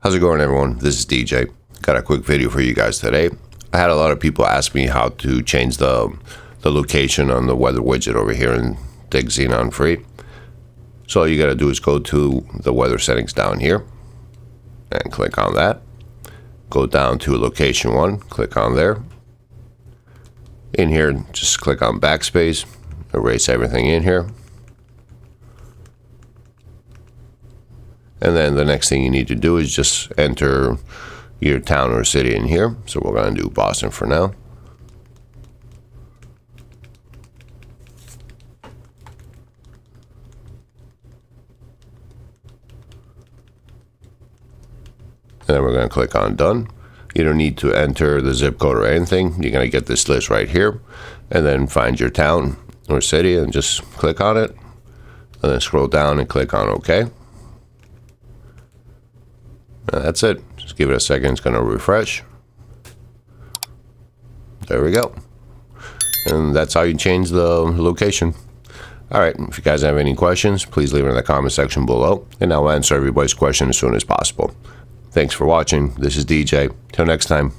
How's it going, everyone? This is DJ. Got a quick video for you guys today. I had a lot of people ask me how to change the location on the weather widget over here in Diggz Xenon free. So all you gotta do is go to the weather settings down here and click on that. Go down to location 1, click on there. In here, just click on backspace, erase everything in here. And then the next thing you need to do is just enter your town or city in here. So we're going to do Boston for now. And then we're going to click on done. You don't need to enter the zip code or anything. You're going to get this list right here. And then find your town or city and just click on it. And then scroll down and click on OK. That's it. Just give it a second. It's going to refresh. There we go. And that's how you change the location. Alright, if you guys have any questions, please leave it in the comment section below, and I'll answer everybody's question as soon as possible. Thanks for watching. This is DJ. Till next time.